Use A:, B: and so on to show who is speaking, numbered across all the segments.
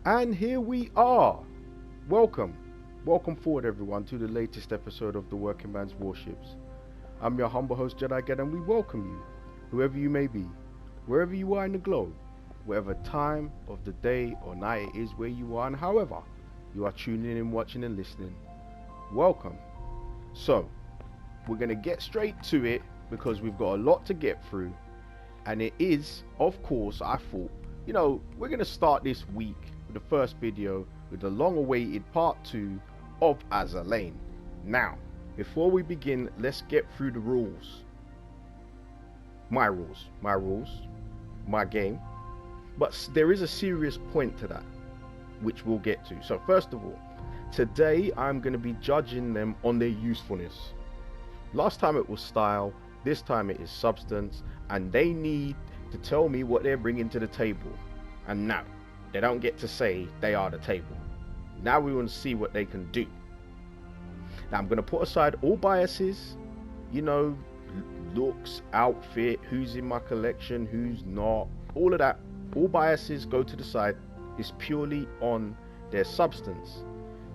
A: And here we are. Welcome. Welcome forward, everyone, to the latest episode of the Working Man's Warships. I'm your humble host, Jedi Ged, and we welcome you, whoever you may be, wherever you are in the globe, whatever time of the day or night it is where you are, and however you are tuning in, watching, and listening. Welcome. So, we're going to get straight to it because we've got a lot to get through. And it is, of course, I thought, we're going to start this week with the first video with the long-awaited part 2 of Azur Lane. Now, before we begin, let's get through the rules. My rules, my game. But there is a serious point to that, which we'll get to. So first of all, today I'm going to be judging them on their usefulness. Last time it was style, this time it is substance, and they need to tell me what they're bringing to the table. And now, they don't get to say they are the table. Now we want to see what they can do. Now I'm going to put aside all biases, looks, outfit, who's in my collection, who's not, all of that. All biases go to the side. It's purely on their substance.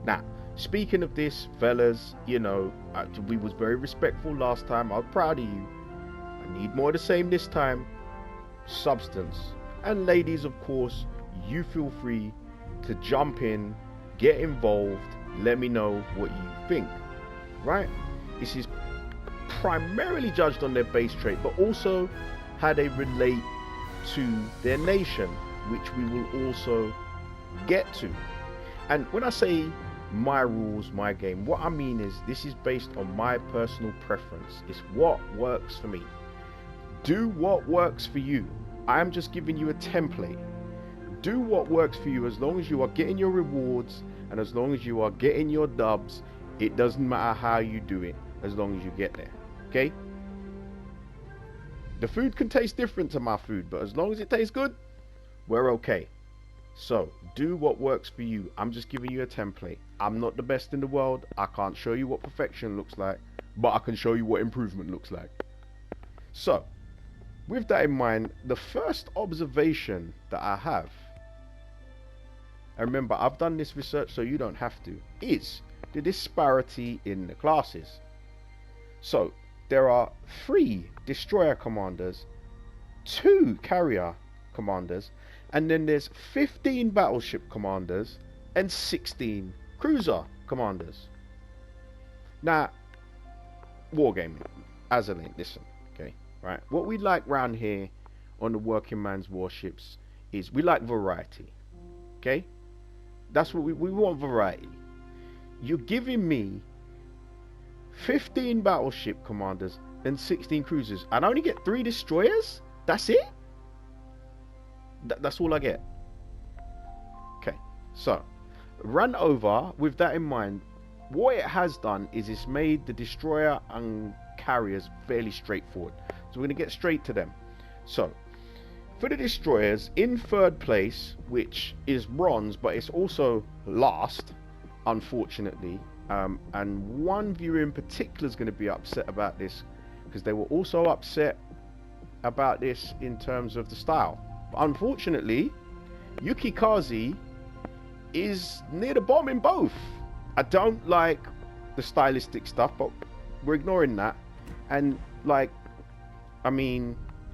A: Now, speaking of this, fellas, we was very respectful last time. I'm proud of you. I need more of the same this time. Substance. And ladies, of course, you feel free to jump in, get involved, let me know what you think. Right? This is primarily judged on their base trait, but also how they relate to their nation, which we will also get to. And when I say my rules, my game, what I mean is this is based on my personal preference. It's what works for me. Do what works for you. I'm just giving you a template. Do what works for you. As long as you are getting your rewards and as long as you are getting your dubs, it doesn't matter how you do it, as long as you get there. Okay? The food can taste different to my food, but as long as it tastes good, we're okay. So, do what works for you. I'm just giving you a template. I'm not the best in the world. I can't show you what perfection looks like, but I can show you what improvement looks like. So, with that in mind, the first observation that I have, and remember, I've done this research so you don't have to, is the disparity in the classes. So, there are 3 destroyer commanders, 2 carrier commanders, and then there's 15 battleship commanders and 16 cruiser commanders. Now, wargaming, Azur Lane, listen, okay, right? What we like round here on the Working Man's Warships is we like variety, okay? That's what we want, variety. You're giving me 15 battleship commanders and 16 cruisers, and I only get 3 destroyers? That's it? That's all I get. Okay, so run over with that in mind. What it has done is it's made the destroyer and carriers fairly straightforward. So we're going to get straight to them. So for the destroyers, in 3rd place, which is bronze, but it's also last, unfortunately. And one viewer in particular is going to be upset about this because they were also upset about this in terms of the style. But unfortunately, Yuki Kazi is near the bottom in both. I don't like the stylistic stuff, but we're ignoring that. And I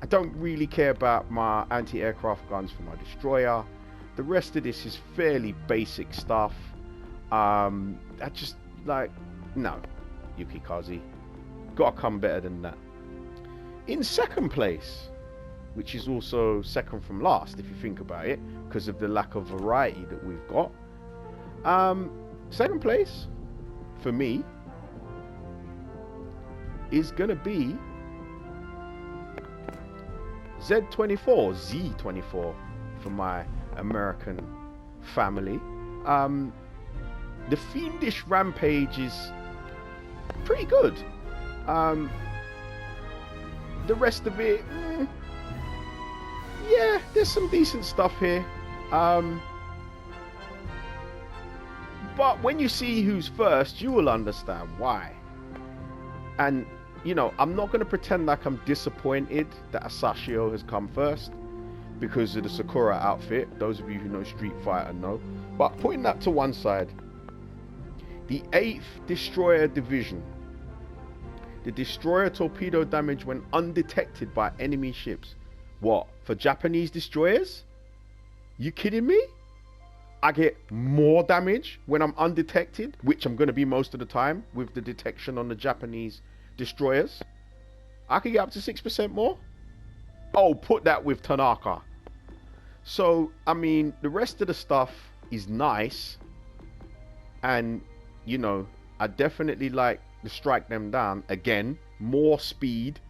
A: don't really care about my anti-aircraft guns for my destroyer. The rest of this is fairly basic stuff. I just no, Yuki Kazi, gotta come better than that. In 2nd place, which is also second from last if you think about it, because of the lack of variety that we've got. 2nd place for me is gonna be Z24 for my American family. The Fiendish Rampage is pretty good. The rest of it, yeah, there's some decent stuff here. But when you see who's first, you will understand why. And, I'm not going to pretend like I'm disappointed that Asashio has come first. because of the Sakura outfit. Those of you who know Street Fighter know. But putting that to one side, the 8th Destroyer Division. The destroyer torpedo damage when undetected by enemy ships. What? For Japanese destroyers? You kidding me? I get more damage when I'm undetected, which I'm going to be most of the time with the detection on the Japanese destroyers. I could get up to 6% more. Oh, put that with Tanaka. So, I mean, the rest of the stuff is nice. And, you know, I definitely like to strike them down. Again, more speed.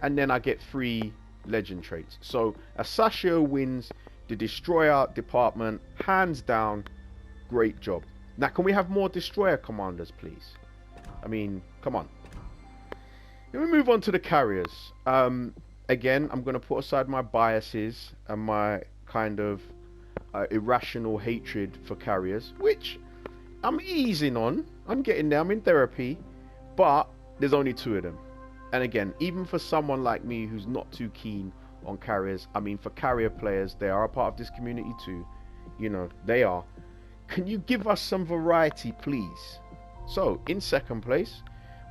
A: And then I get 3 legend traits. So, Asashio wins the destroyer department, hands down. Great job. Now, can we have more destroyer commanders, please? I mean, come on. Then we move on to the carriers. Again, I'm going to put aside my biases and my kind of irrational hatred for carriers, which I'm easing on. I'm getting there. I'm in therapy. But there's only 2 of them. And again, even for someone like me who's not too keen on carriers, I mean, for carrier players, they are a part of this community too. You know, they are. Can you give us some variety, please? So, in second place,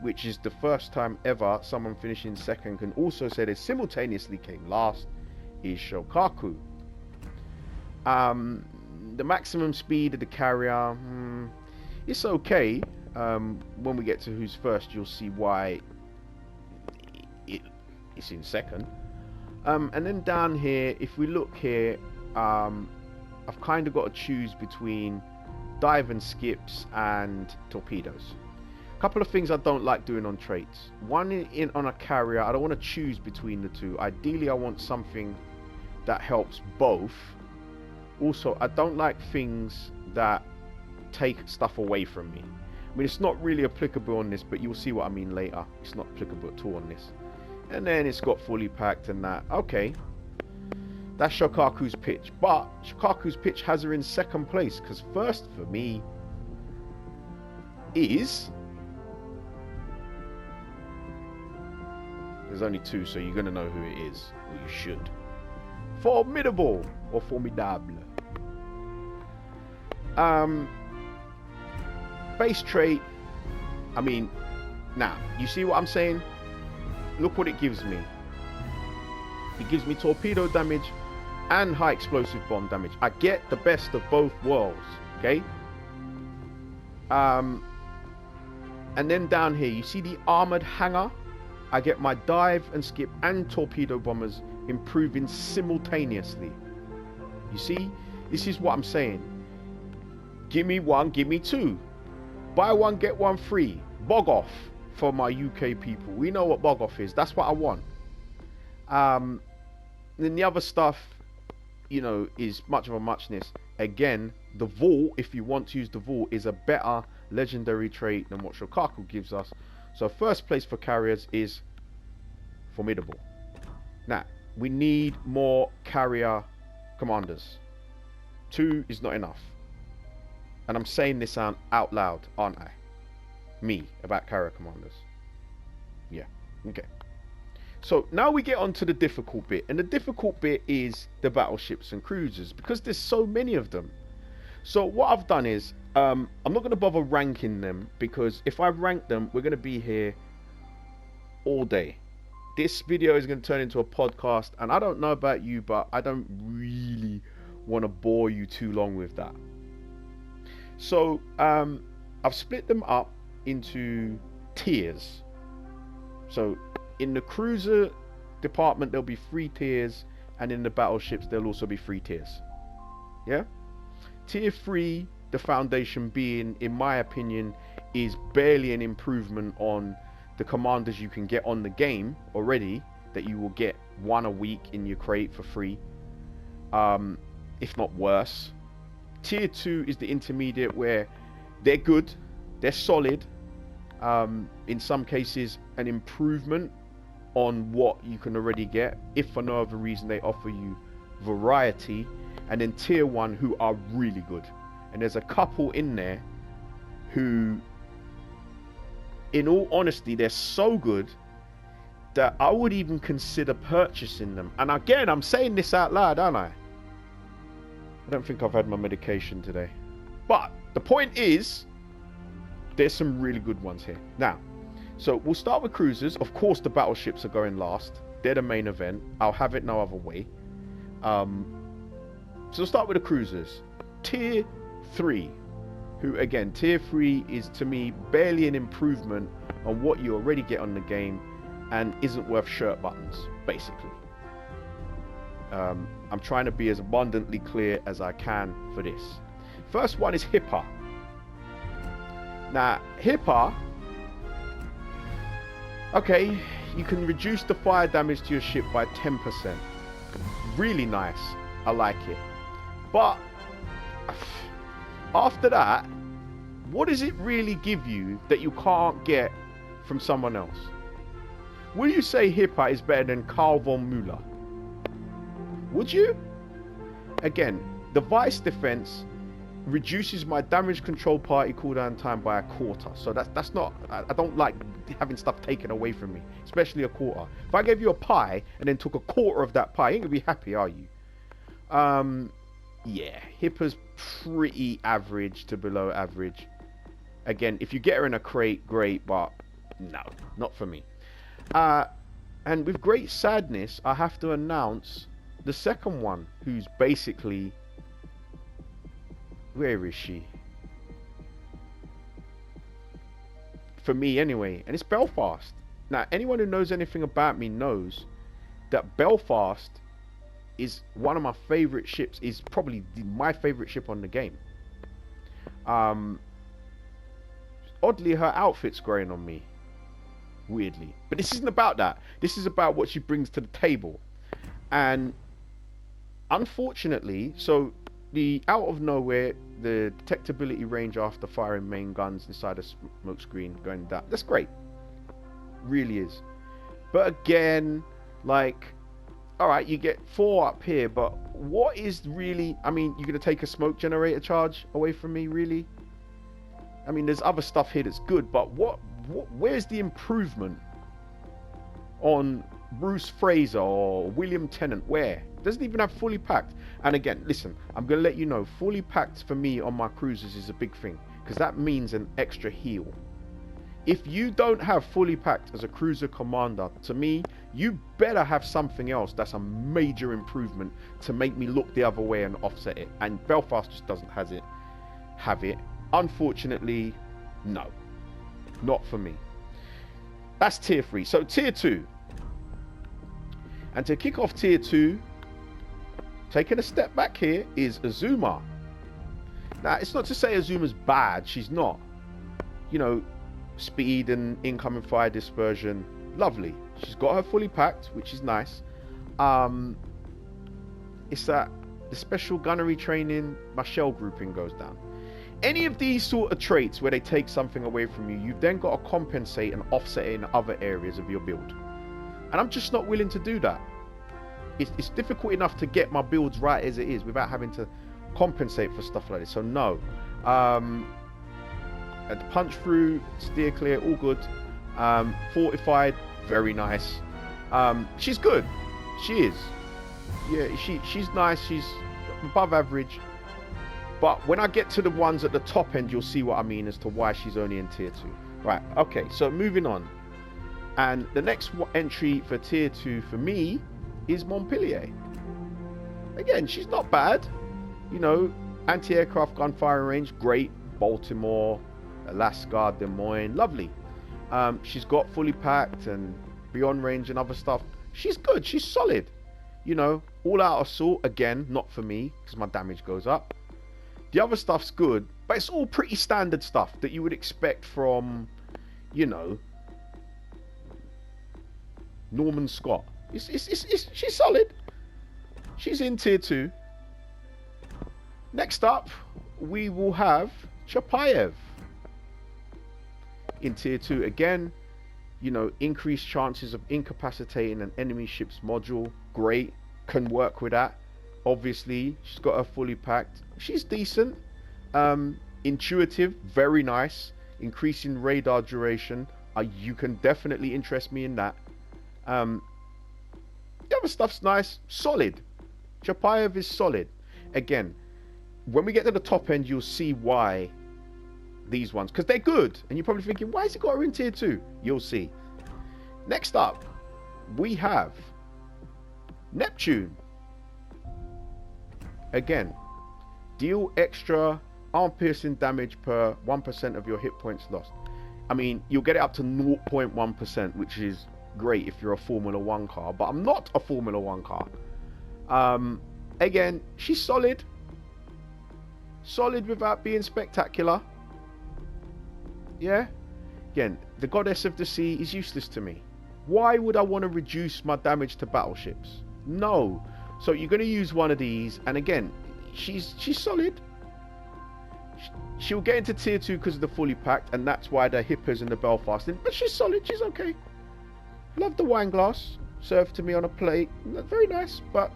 A: which is the first time ever someone finishing second can also say they simultaneously came last, is Shokaku. The maximum speed of the carrier, it's okay. When we get to who's first, you'll see why it's in second. And then down here, if we look here, I've kind of got to choose between dive and skips and torpedoes. A couple of things I don't like doing on traits. One, on a carrier, I don't want to choose between the 2. Ideally, I want something that helps both. Also, I don't like things that take stuff away from me. I mean, it's not really applicable on this, but you'll see what I mean later. It's not applicable at all on this. And then it's got fully packed and that. Okay. That's Shokaku's pitch. But Shokaku's pitch has her in second place, because first for me is... There's only 2, so you're going to know who it is. Or you should. Formidable. Or formidable. Base trait. I mean, now, you see what I'm saying? Look what it gives me. It gives me torpedo damage and high explosive bomb damage. I get the best of both worlds. Okay? And then down here, you see the armored hangar? I get my dive and skip and torpedo bombers improving simultaneously. You see? This is what I'm saying. Give me 1, give me 2. Buy 1, get 1 free. Bog off for my UK people. We know what bog off is. That's what I want. Then the other stuff, you know, is much of a muchness. Again, the vault, if you want to use the vault, is a better legendary trait than what Shokaku gives us. So first place for carriers is formidable. Now, we need more carrier commanders. 2 is not enough. And I'm saying this out loud, aren't I? Me, about carrier commanders. Yeah, okay. So now we get on to the difficult bit. And the difficult bit is the battleships and cruisers, because there's so many of them. So what I've done is, I'm not going to bother ranking them, because if I rank them, we're going to be here all day. This video is going to turn into a podcast, and I don't know about you, but I don't really want to bore you too long with that. So I've split them up into tiers. So in the cruiser department, there'll be 3 tiers, and in the battleships, there'll also be 3 tiers. Yeah? Tier 3, the foundation being, in my opinion, is barely an improvement on the commanders you can get on the game already, that you will get 1 a week in your crate for free, if not worse. Tier 2 is the intermediate, where they're good, they're solid, in some cases an improvement on what you can already get, if for no other reason they offer you variety. And then tier 1, who are really good, and there's a couple in there who, in all honesty, they're so good that I would even consider purchasing them. And again, I'm saying this out loud, aren't I? I don't think I've had my medication today. But the point is, there's some really good ones here. Now, so we'll start with cruisers. Of course, the battleships are going last. They're the main event. I'll have it no other way. So we'll start with the cruisers. Tier 3. Who, again, Tier 3 is, to me, barely an improvement on what you already get on the game and isn't worth shirt buttons, basically. I'm trying to be as abundantly clear as I can for this. First one is Hipper. Now, Hipper, okay, you can reduce the fire damage to your ship by 10%. Really nice. I like it. But after that, what does it really give you that you can't get from someone else? Will you say Hipper is better than Karl von Müller? Would you? Again, the Vice Defense reduces my damage control party cooldown time by a quarter. So that's not, I don't like having stuff taken away from me, especially a quarter. If I gave you a pie and then took a quarter of that pie, you ain't gonna be happy, are you? Yeah, Hipper's pretty average to below average. Again, if you get her in a crate, great, but no, not for me. And with great sadness, I have to announce the second one, who's basically, where is she? For me anyway, and it's Belfast. Now, anyone who knows anything about me knows that Belfast is one of my favorite ships, is probably my favorite ship on the game. Oddly, her outfit's growing on me, weirdly, but this isn't about that. This is about what she brings to the table. And unfortunately, so the out of nowhere, the detectability range after firing main guns inside a smoke screen going down, that's great, really is. But again, like, all right, you get 4 up here, but what is really, I mean, you're gonna take a smoke generator charge away from me, really? I mean, there's other stuff here that's good, but where's the improvement on Bruce Fraser or William Tennant? Where? Doesn't even have fully packed. And again, listen, I'm gonna let you know, fully packed for me on my cruisers is a big thing, because that means an extra heal. If you don't have fully packed as a cruiser commander, to me, you better have something else that's a major improvement to make me look the other way and offset it. And Belfast just doesn't have it. Unfortunately, no, not for me. That's tier 3. So tier 2. And to kick off tier 2, taking a step back here, is Azuma. Now, it's not to say Azuma's bad. She's not. You know, speed and incoming fire dispersion, lovely. She's got her fully packed, which is nice. It's that the special gunnery training, my shell grouping goes down. Any of these sort of traits where they take something away from you, you've then got to compensate and offset it in other areas of your build. And I'm just not willing to do that. It's difficult enough to get my builds right as it is without having to compensate for stuff like this. So no. At the punch through, steer clear, all good. Fortified, very nice. She's good. She is. Yeah, she's nice. She's above average. But when I get to the ones at the top end, you'll see what I mean as to why she's only in tier 2. Right, okay, so moving on. And the next entry for tier 2 for me is Montpellier. Again, she's not bad. You know, anti-aircraft gunfire range, great. Baltimore, Alaska, Des Moines, lovely. She's got fully packed and beyond range and other stuff. She's good, she's solid. You know, all out assault, again, not for me, because my damage goes up. The other stuff's good, but it's all pretty standard stuff that you would expect from, you know, Norman Scott. She's solid. She's in tier 2. Next up, we will have Chapayev. In tier 2 again, you know, increased chances of incapacitating an enemy ship's module. Great, can work with that. Obviously, she's got her fully packed. She's decent. Intuitive, very nice. Increasing radar duration. You can definitely interest me in that. The other stuff's nice, solid. Chapayev is solid. Again, when we get to the top end, you'll see why these ones, because they're good. And you're probably thinking, why has it got her in tier 2? You'll see. Next up, we have Neptune. Again, deal extra arm-piercing damage per 1% of your hit points lost. I mean, you'll get it up to 0.1%, which is great if you're a Formula 1 car, but I'm not a Formula 1 car. Again, she's solid. Solid without being spectacular. Yeah? Again, the Goddess of the Sea is useless to me. Why would I want to reduce my damage to battleships? No. So you're going to use one of these, and again, she's solid. She'll get into tier 2 because of the fully packed, and that's why the Hippers and the Belfast. But she's solid, she's okay. Love the wine glass served to me on a plate. Very nice, but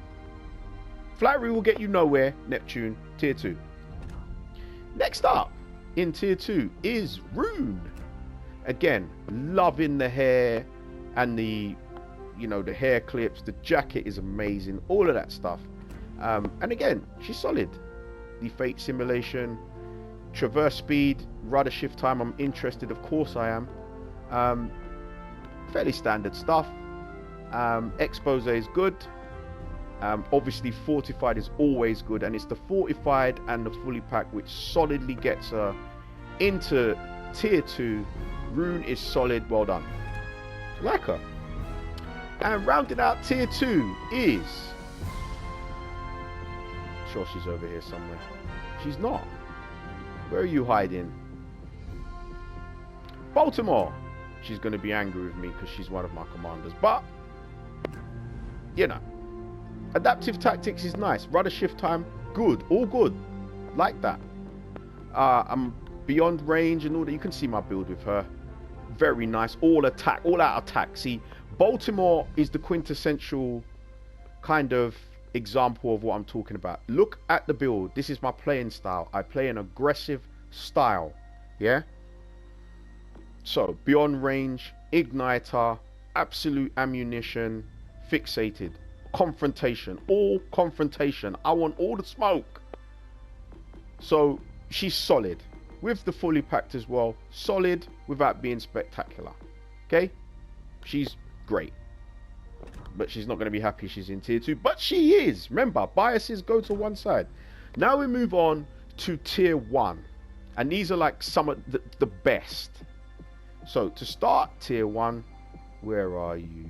A: flattery will get you nowhere. Neptune, tier 2. Next up in tier 2 is Rune. Again, loving the hair and the, you know, the hair clips. The jacket is amazing. All of that stuff. And again, she's solid. The fate simulation, traverse speed, rudder shift time. I'm interested, of course I am. Fairly standard stuff. Expose is good. Obviously fortified is always good, and it's the fortified and the fully packed which solidly gets her into tier 2. Rune is solid. Well done. Like her. And rounding out tier 2 is, sure she's over here somewhere. She's not. Where are you hiding? Baltimore. She's going to be angry with me because she's one of my commanders, but you know, adaptive tactics is nice. Rudder shift time, good. All good. Like that. I'm beyond range and all that. You can see my build with her. Very nice. All attack, all out attack. See, Baltimore is the quintessential kind of example of what I'm talking about. Look at the build. This is my playing style. I play an aggressive style. Yeah? So, beyond range, igniter, absolute ammunition, fixated, confrontation, all confrontation. I want all the smoke. So, she's solid. With the fully packed as well. Solid without being spectacular. Okay? She's great. But she's not going to be happy she's in tier 2. But she is. Remember, biases go to one side. Now we move on to tier 1. And these are like some of the best. So, to start tier 1, where are you?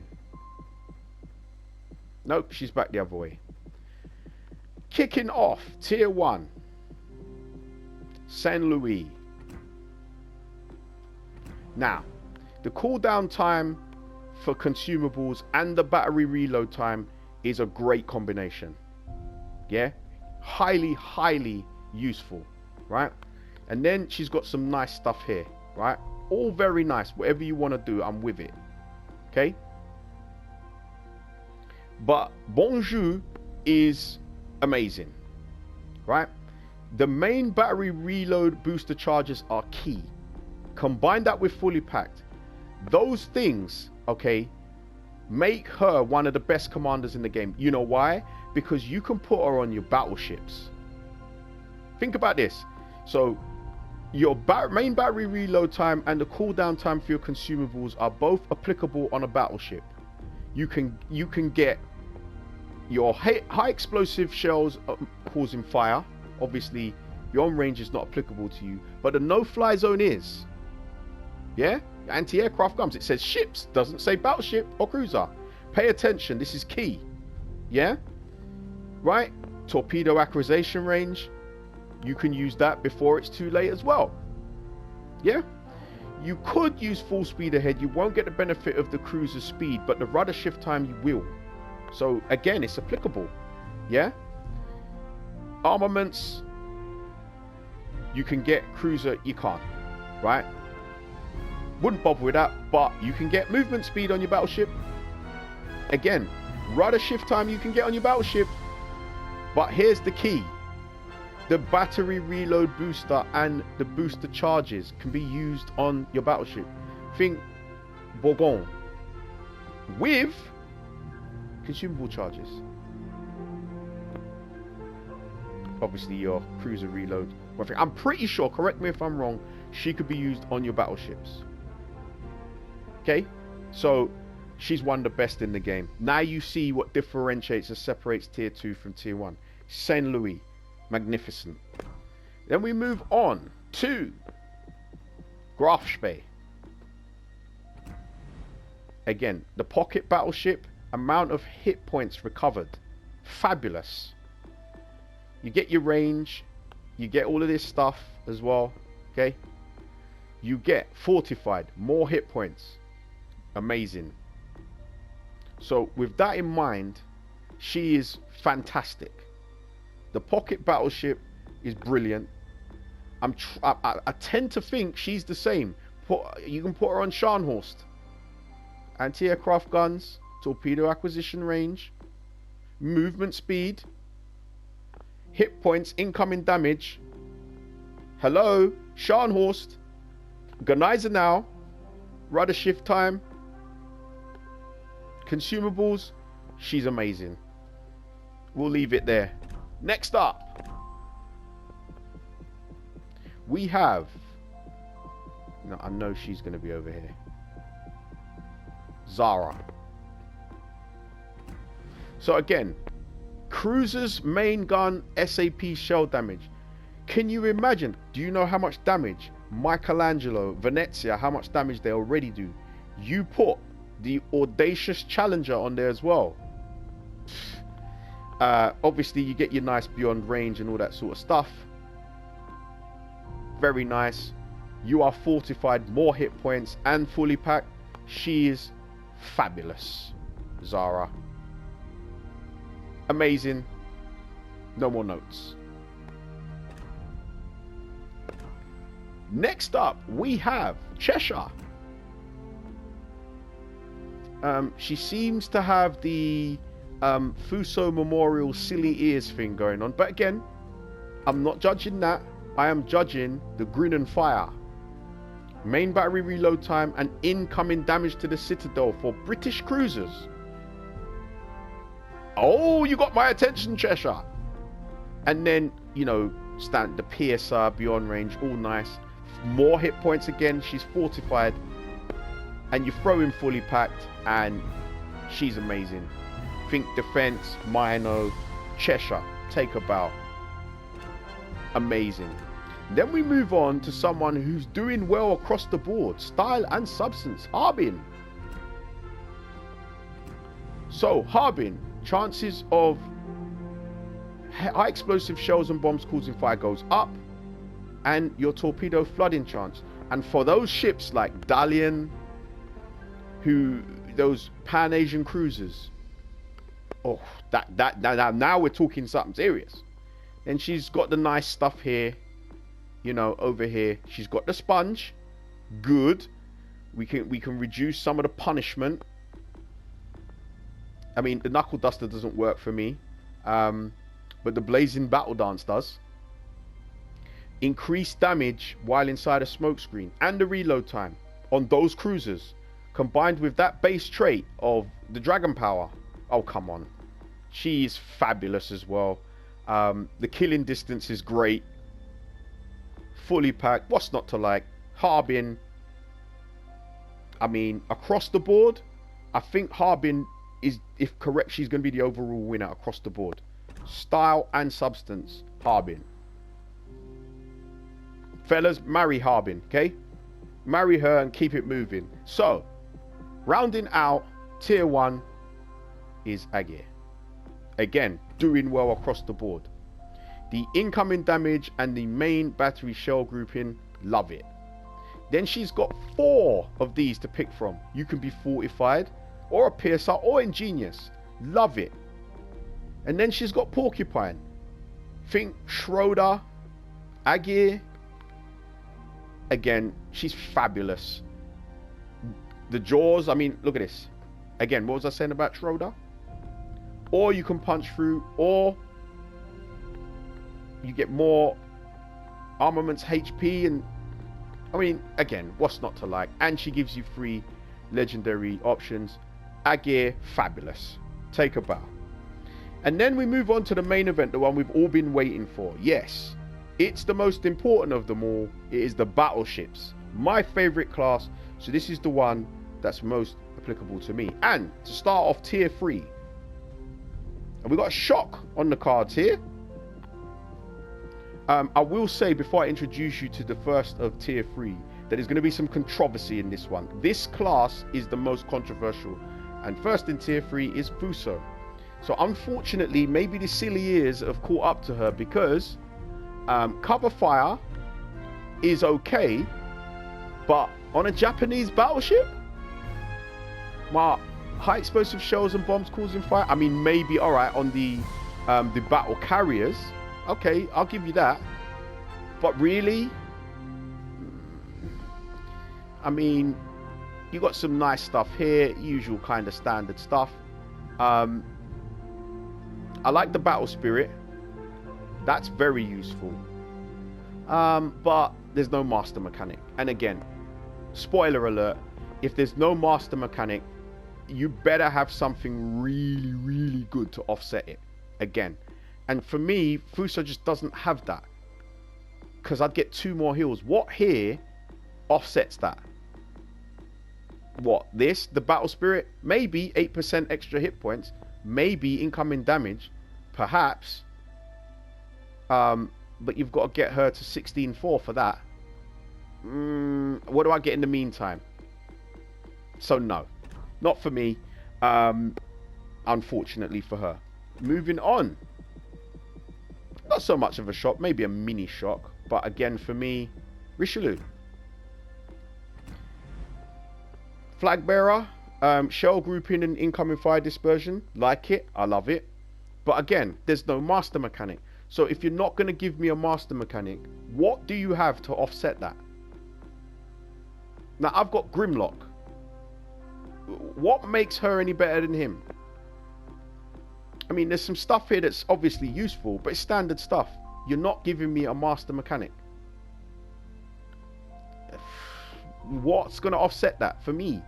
A: Nope, she's back the other way. Kicking off tier 1. Saint Louis. Now, the cooldown time for consumables and the battery reload time is a great combination. Yeah? Highly, highly useful. Right? And then she's got some nice stuff here. Right? All very nice. Whatever you want to do, I'm with it. Okay? But Bonjour is amazing. Right? The main battery reload booster charges are key. Combine that with fully packed. Those things, okay, make her one of the best commanders in the game. You know why? Because you can put her on your battleships. Think about this. So, your main battery reload time and the cooldown time for your consumables are both applicable on a battleship. You can get your high explosive shells causing fire. Obviously, beyond range is not applicable to you, but the no-fly zone is. Yeah? Anti-aircraft guns. It says ships, doesn't say battleship or cruiser. Pay attention. This is key. Yeah? Right? Torpedo acquisition range. You can use that before it's too late as well. Yeah? You could use full speed ahead. You won't get the benefit of the cruiser's speed, but the rudder shift time you will. So again, it's applicable. Yeah? Armaments. You can get cruiser, you can't. Right? Wouldn't bother with that, but you can get movement speed on your battleship. Again, rudder shift time you can get on your battleship. But here's the key. The battery reload booster and the booster charges can be used on your battleship. Think Bourgogne. with consumable charges. Obviously your cruiser reload. I'm pretty sure, correct me if I'm wrong, she could be used on your battleships. Okay, so she's one of the best in the game. Now you see what differentiates and separates tier 2 from tier 1. Saint Louis, magnificent. Then we move on to Grafspee. Again, the pocket battleship, amount of hit points recovered, fabulous. You get your range, you get all of this stuff as well. Okay, you get fortified, more hit points, amazing. So with that in mind, she is fantastic. The pocket battleship is brilliant. I tend to think she's the same. You can put her on Scharnhorst. Anti-aircraft guns, torpedo acquisition range, movement speed, hit points, incoming damage. Hello, Scharnhorst. Gunnizer now. Rudder shift time. Consumables. She's amazing. We'll leave it there. Next up, we have... No, I know she's going to be over here. Zara. So again, cruiser's main gun, SAP shell damage. Can you imagine? Do you know how much damage Michelangelo, Venezia, how much damage they already do? You put the Audacious Challenger on there as well. Obviously you get your nice beyond range and all that sort of stuff. Very nice. You are fortified, more hit points, and fully packed. She is fabulous. Zara. Amazing. No more notes. Next up, we have Cheshire. She seems to have the Fuso Memorial silly ears thing going on. But again, I'm not judging that. I am judging the grin and fire. Main battery reload time and incoming damage to the Citadel for British cruisers. Oh, you got my attention, Cheshire. And then, you know, stand the PSR beyond range, all nice. More hit points again. She's fortified. And you throw in fully packed, and she's amazing. Think defense, Mino, Cheshire, take a bow. Amazing. Then we move on to someone who's doing well across the board, style and substance, Harbin. So Harbin, chances of high explosive shells and bombs causing fire goes up, and your torpedo flooding chance. And for those ships like Dalian, those Pan-Asian cruisers, oh, now we're talking something serious. And she's got the nice stuff here, you know, over here. She's got the sponge, good. We can reduce some of the punishment. I mean, the knuckle duster doesn't work for me, but the blazing battle dance does. Increased damage while inside a smokescreen, and the reload time on those cruisers, combined with that base trait of the dragon power. Oh, come on. She's fabulous as well. The killing distance is great. Fully packed. What's not to like? Harbin. I mean, across the board, I think Harbin is, if correct, she's going to be the overall winner across the board. Style and substance, Harbin. Fellas, marry Harbin, okay? Marry her and keep it moving. So, rounding out tier 1 is Agir. Again, doing well across the board. The incoming damage and the main battery shell grouping, love it. Then she's got 4 of these to pick from. You can be fortified, or a PSR, or ingenious. Love it. And then she's got Porcupine. Think Schroeder, Agir. Again, she's fabulous. The jaws, I mean, look at this. Again, what was I saying about Schroeder? Or you can punch through, or you get more armaments HP, and I mean, again, what's not to like? And she gives you 3 legendary options. Agir, fabulous. Take a bow. And then we move on to the main event, the one we've all been waiting for. Yes, it's the most important of them all. It is the battleships. My favorite class. So this is the one that's most applicable to me. And to start off, tier 3. And we got a shock on the cards here. I will say before I introduce you to the first of tier 3 that there's going to be some controversy in this one. This class is the most controversial. And first in tier 3 is Fuso. So unfortunately, maybe the silly ears have caught up to her because cover fire is okay, but on a Japanese battleship, my high explosive shells and bombs causing fire. I mean, maybe all right on the battle carriers. Okay, I'll give you that. But really, I mean, you got some nice stuff here, usual kind of standard stuff. I like the battle spirit. That's very useful. But there's no master mechanic. And again, spoiler alert, if there's no master mechanic, you better have something really, really good to offset it. Again. And for me, Fuso just doesn't have that. Because I'd get 2 more heals. What here offsets that? What? This? The battle spirit? Maybe 8% extra hit points. Maybe incoming damage. Perhaps. But you've got to get her to 16.4 for that. What do I get in the meantime? So no. Not for me. Unfortunately for her. Moving on. Not so much of a shock. Maybe a mini shock. But again, for me, Richelieu. Flag bearer. Shell grouping and incoming fire dispersion. Like it. I love it. But again, there's no master mechanic. So if you're not going to give me a master mechanic, what do you have to offset that? Now, I've got Grimlock. What makes her any better than him? I mean, there's some stuff here that's obviously useful, but it's standard stuff. You're not giving me a master mechanic. What's going to offset that for me?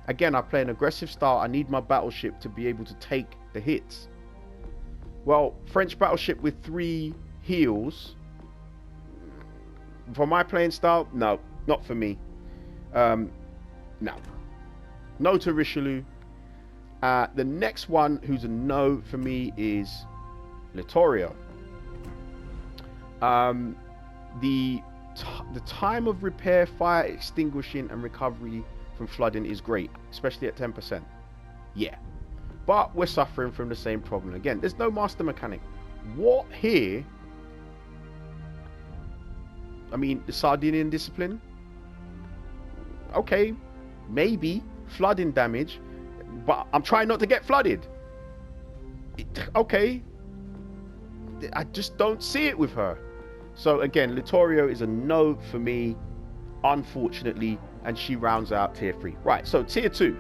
A: Again, I play an aggressive style. I need my battleship to be able to take the hits. Well, French battleship with 3 heals. For my playing style, no, not for me. No. No to Richelieu. The next one who's a no for me is Littorio. The time of repair, fire extinguishing and recovery from flooding is great, especially at 10%. Yeah. But we're suffering from the same problem again. There's no master mechanic. What here? I mean, the Sardinian discipline. Okay, maybe flooding damage, but I'm trying not to get flooded. Okay, I just don't see it with her. So again, Littorio is a no for me, unfortunately, and she rounds out tier 3. Right, so tier 2.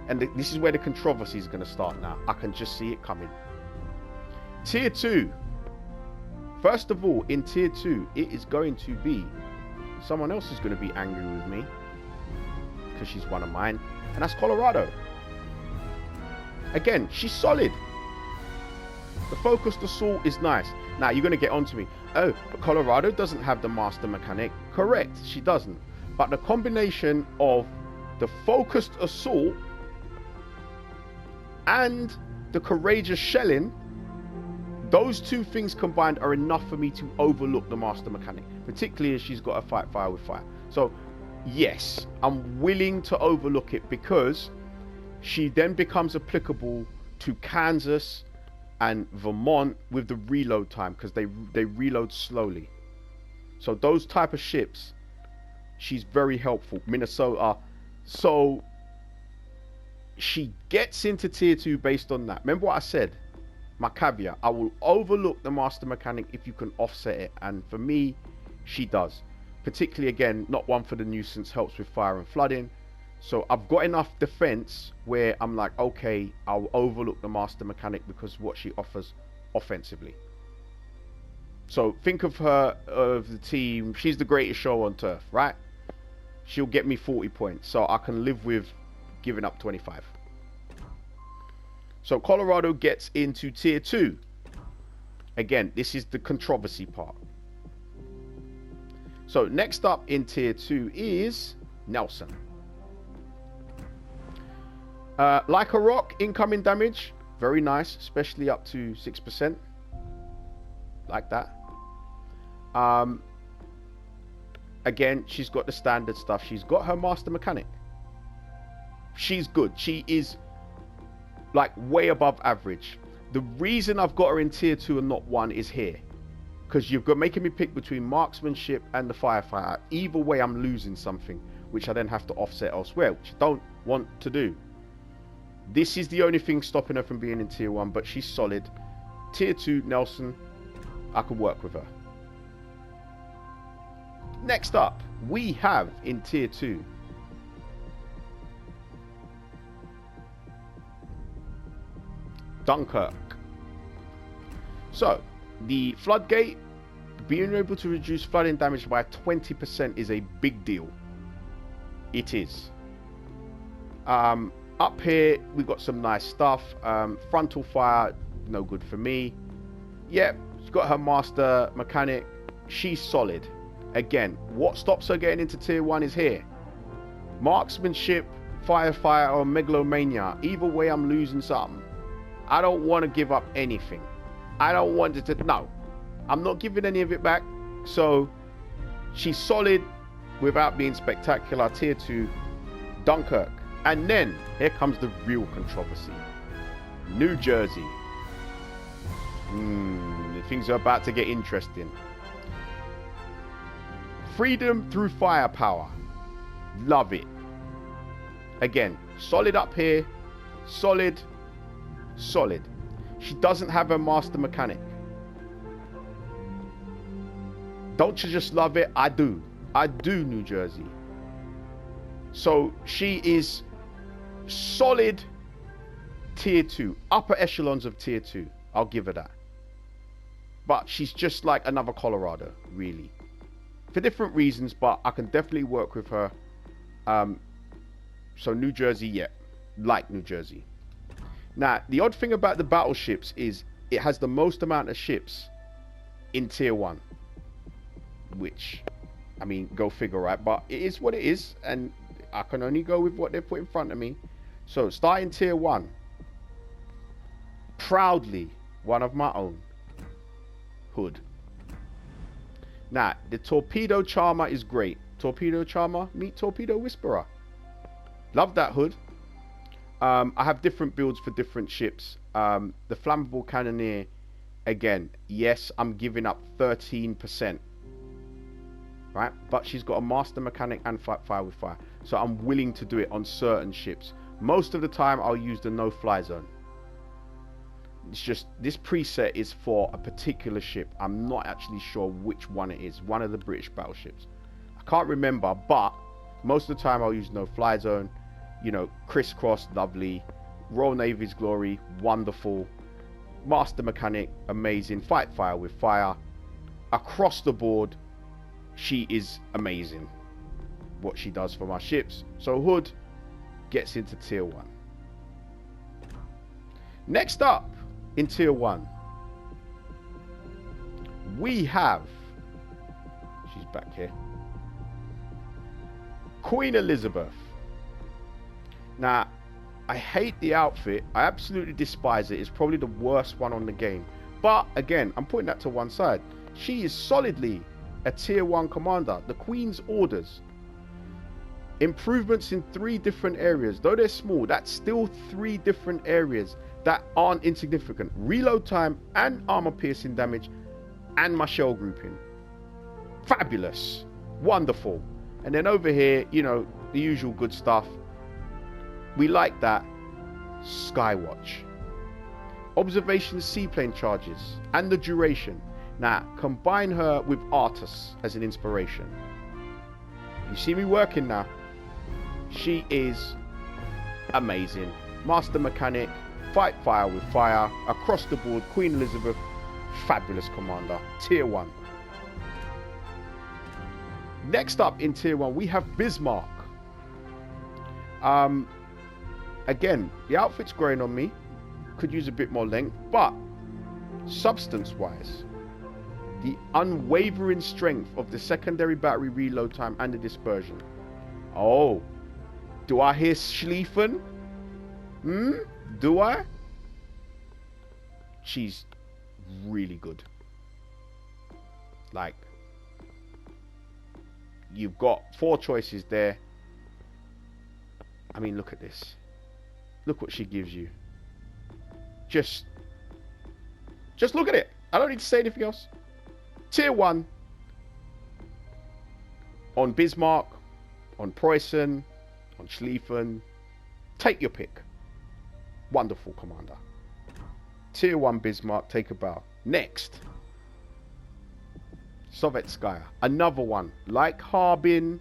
A: And this is where the controversy is going to start now. I can just see it coming. Tier 2. First of all, in tier 2, it is going to be... Someone else is going to be angry with me. Because she's one of mine. And that's Colorado. Again, she's solid. The focused assault is nice. Now, you're going to get onto me. Oh, but Colorado doesn't have the master mechanic. Correct, she doesn't. But the combination of the focused assault and the courageous shelling, those 2 things combined are enough for me to overlook the master mechanic, particularly as she's got to fight fire with fire. So yes, I'm willing to overlook it because she then becomes applicable to Kansas and Vermont with the reload time, because they reload slowly. So those type of ships, she's very helpful. Minnesota. So she gets into tier 2 based on that. Remember what I said? My caveat. I will overlook the master mechanic if you can offset it. And for me, she does. Particularly, again, not one for the nuisance, helps with fire and flooding. So I've got enough defense where I'm like, okay, I'll overlook the master mechanic because what she offers offensively. So think of her, of the team. She's the greatest show on turf, right? She'll get me 40 points. So I can live with giving up 25. So Colorado gets into tier 2. Again, this is the controversy part. So next up in tier 2 is Nelson. Like a rock, incoming damage, very nice, especially up to 6%. Like that. Again, she's got the standard stuff. She's got her master mechanic. She's good. She is like way above average. The reason I've got her in tier 2 and not 1 is here, because you've got making me pick between marksmanship and the firefighter. Either way, I'm losing something, which I then have to offset elsewhere, which I don't want to do. This is the only thing stopping her from being in tier 1, but she's solid. Tier 2 Nelson, I can work with her. Next up, we have in tier 2 Dunkirk. So the floodgate, being able to reduce flooding damage by 20% is a big deal. It is. Up here we've got some nice stuff. Frontal fire, no good for me. Yep, she's got her master mechanic. She's solid. Again, what stops her getting into tier 1 is here. Marksmanship, firefighter, or megalomania. Either way, I'm losing something. I don't want to give up anything. I don't want it to... No. I'm not giving any of it back. So, she's solid without being spectacular. Tier 2, Dunkirk. And then, here comes the real controversy. New Jersey. Things are about to get interesting. Freedom through firepower. Love it. Again, solid up here. Solid. Solid. She doesn't have her master mechanic. Don't you just love it? I do. I do, New Jersey. So she is solid tier 2. Upper echelons of tier 2. I'll give her that. But she's just like another Colorado, really. For different reasons, but I can definitely work with her. So New Jersey, yeah. Like New Jersey. Now, the odd thing about the battleships is it has the most amount of ships in tier 1. Which, I mean, go figure, right? But it is what it is, and I can only go with what they put in front of me. So, starting tier 1. Proudly, one of my own. Hood. Now, the Torpedo Charmer is great. Torpedo Charmer, meet Torpedo Whisperer. Love that hood. I have different builds for different ships. The Flammable Cannoneer, again, yes, I'm giving up 13%. Right? But she's got a master mechanic and fight fire with fire. So I'm willing to do it on certain ships. Most of the time, I'll use the no-fly zone. It's just, this preset is for a particular ship. I'm not actually sure which one it is. One of the British battleships. I can't remember, but most of the time I'll use no-fly zone. You know, crisscross, lovely. Royal Navy's glory, wonderful. Master mechanic, amazing. Fight fire with fire. Across the board, she is amazing. What she does for my ships. So Hood gets into tier 1. Next up in tier 1, we have, she's back here, Queen Elizabeth. Now, I hate the outfit. I absolutely despise it. It's probably the worst one on the game. But again, I'm putting that to one side. She is solidly a tier 1 commander. The Queen's orders. Improvements in 3 different areas. Though they're small, that's still 3 different areas that aren't insignificant. Reload time and armor piercing damage and my shell grouping. Fabulous. Wonderful. And then over here, you know, the usual good stuff. We like that. Skywatch. Observation seaplane charges and the duration. Now, combine her with Artus as an inspiration. You see me working now. She is amazing. Master mechanic, fight fire with fire, across the board, Queen Elizabeth, fabulous commander, tier 1. Next up in tier 1, we have Bismarck. Again, the outfit's growing on me. could use a bit more length, but substance-wise, the unwavering strength of the secondary battery reload time and the dispersion. Oh, do I hear Schlieffen? Do I? She's really good. Like, you've got 4 choices there. I mean, look at this. Look what she gives you. Just look at it. I don't need to say anything else. Tier 1 on Bismarck, on Preußen, on Schlieffen. Take your pick. Wonderful commander. Tier 1 Bismarck, take a bow. Next, Sovetskaya. Another one. Like Harbin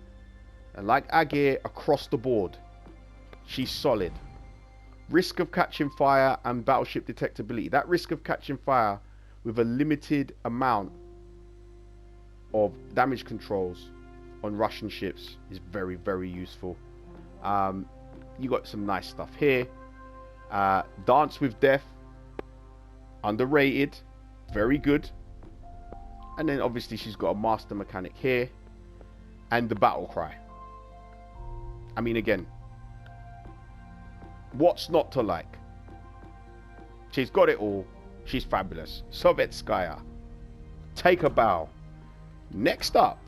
A: and like Agir, across the board. She's solid. Risk of catching fire and battleship detectability. That risk of catching fire with a limited amount of damage controls on Russian ships is very, very useful. You got some nice stuff here. Dance with Death, underrated, very good. And then obviously she's got a master mechanic here and the battle cry. I mean, again, what's not to like? She's got it all. She's fabulous. Sovetskaya, take a bow. Next up,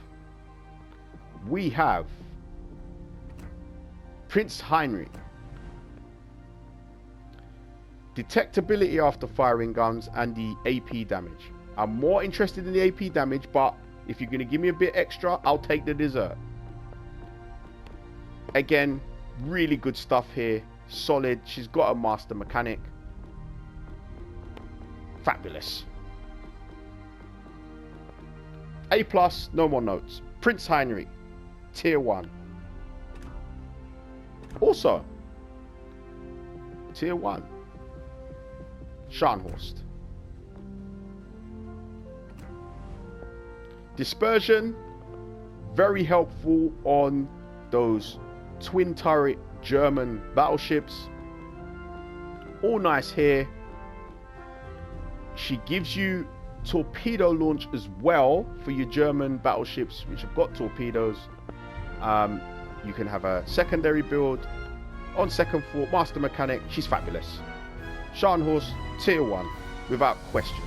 A: we have Prince Heinrich. Detectability after firing guns and the AP damage. I'm more interested in the AP damage, but if you're going to give me a bit extra, I'll take the dessert. Again, really good stuff here. Solid. She's got a master mechanic. Fabulous. A+, no more notes. Prince Heinrich, tier 1. Also, tier 1. Scharnhorst. Dispersion, very helpful on those twin turret German battleships. All nice here. She gives you torpedo launch as well for your German battleships which have got torpedoes. You can have a secondary build on second floor. Master mechanic, she's fabulous. Scharnhorst, tier 1 without question.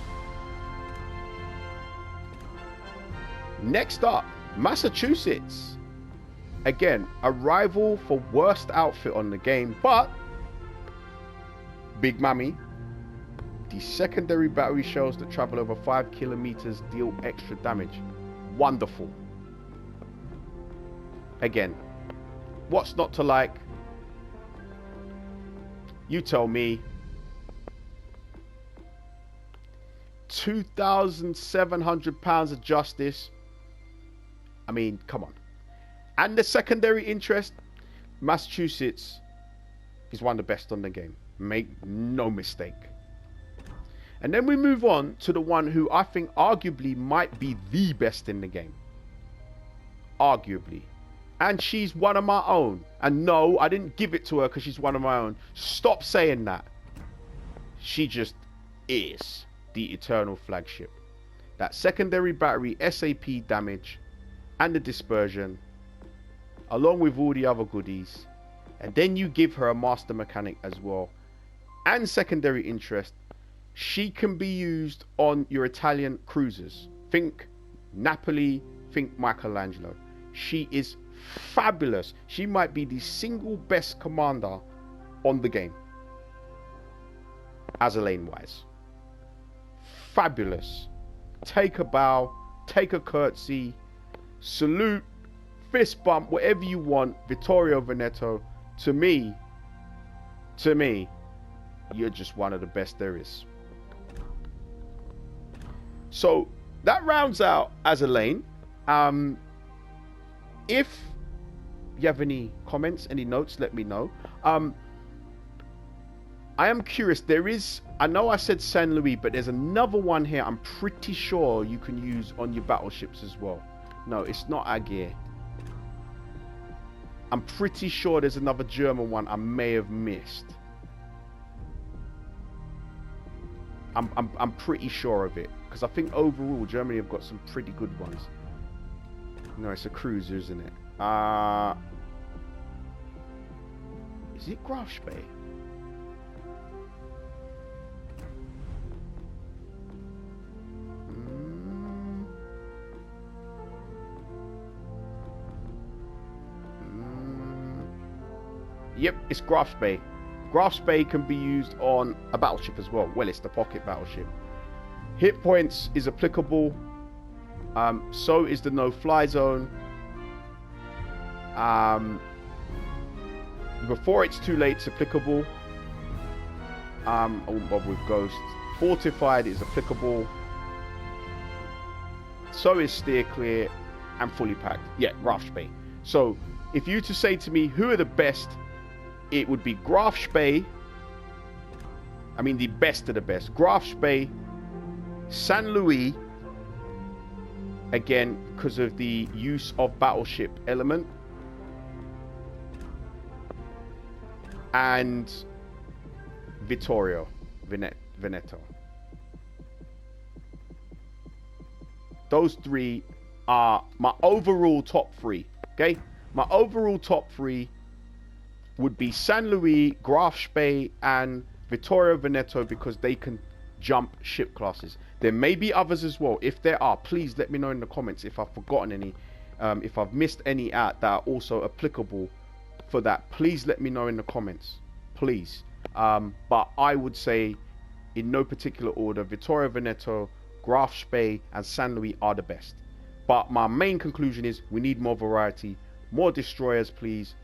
A: Next up, Massachusetts. Again, a rival for worst outfit on the game, but Big Mammy. The secondary battery shells that travel over 5 kilometers deal extra damage. Wonderful. Again, what's not to like? You tell me. 2,700 pounds of justice. I mean, come on. And the secondary interest, Massachusetts is one of the best on the game. Make no mistake. And then we move on to the one who I think arguably might be the best in the game. Arguably. And she's one of my own. And no, I didn't give it to her because she's one of my own. Stop saying that. She just is the eternal flagship. That secondary battery SAP damage and the dispersion, along with all the other goodies. And then you give her a master mechanic as well. And secondary interest. She can be used on your Italian cruisers. Think Napoli, think Michelangelo. She is fabulous. She might be the single best commander on the game. Azur Lane wise. Fabulous. Take a bow, take a curtsy, salute, fist bump, whatever you want. Vittorio Veneto. To me, you're just one of the best there is. So that rounds out Azur Lane. If you have any comments, any notes, let me know. I am curious. There is, I know I said San Luis, but there's another one here I'm pretty sure you can use on your battleships as well. No, it's not Agir. I'm pretty sure there's another German one I may have missed. I'm pretty sure of it, because I think overall Germany have got some pretty good ones. No, it's a cruiser, isn't it? Is it Graf Spee? Yep, it's Graf Spee. Graf Spee can be used on a battleship as well. Well, it's the pocket battleship. Hit points is applicable. So is the no-fly zone. Before it's too late, it's applicable. I won't bother with Ghost. Fortified is applicable. So is steer clear and fully packed. Yeah, Graf Spee. So if you to say to me who are the best, it would be Graf Spee. I mean the best of the best. Graf Spee, Saint Louis, again because of the use of battleship element, and Vittorio Veneto. Those three are my overall top three. Okay, my overall top three would be San Luis, Graf Spee, and Vittorio Veneto, because they can jump ship classes. There may be others as well. If there are, please let me know in the comments if I've forgotten any, if I've missed any out that are also applicable for that. Please let me know in the comments, please. But I would say, in no particular order, Vittorio Veneto, Graf Spee, and San Luis are the best. But my main conclusion is we need more variety, more destroyers, please.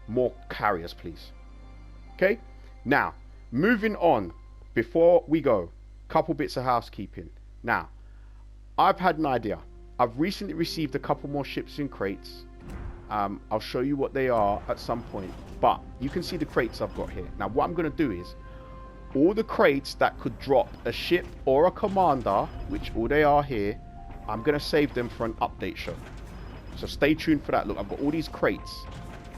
A: More carriers, please. Okay, now moving on. Before we go, couple bits of housekeeping. Now, I've had an idea. I've recently received a couple more ships in crates. I'll show you what they are at some point, but you can see the crates I've got here. Now what I'm going to do is all the crates that could drop a ship or a commander, which all they are here, I'm going to save them for an update show. So stay tuned for that. Look, I've got all these crates.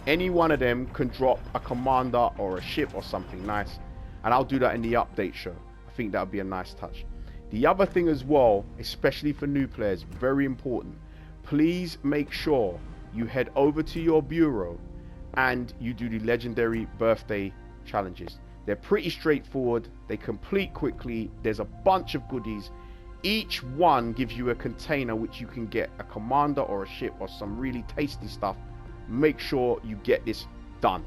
A: Any one of them can drop a commander or a ship or something nice, and I'll do that in the update show. I think that would be a nice touch. The other thing as well, especially for new players, very important, please make sure you head over to your bureau and you do the legendary birthday challenges. They're pretty straightforward, they complete quickly, there's a bunch of goodies. Each one gives you a container which you can get a commander or a ship or some really tasty stuff. Make sure you get this done.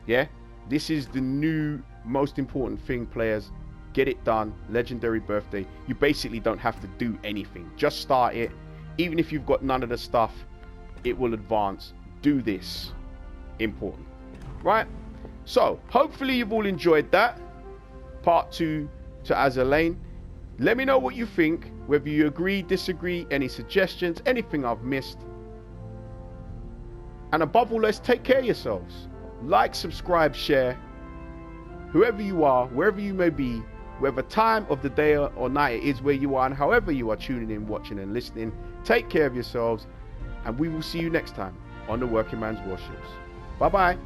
A: Yeah, this is the new most important thing, players. Get it done. Legendary birthday. You basically don't have to do anything, just start it. Even if you've got none of the stuff, it will advance. Do this. Important, right? So hopefully you've all enjoyed that part 2 to Azur Lane. Let me know what you think, whether you agree, disagree, any suggestions, anything I've missed. And above all, let's take care of yourselves. Like, subscribe, share. Whoever you are, wherever you may be, whatever time of the day or night it is where you are, and however you are tuning in, watching and listening, take care of yourselves. And we will see you next time on the Working Man's Warships. Bye-bye.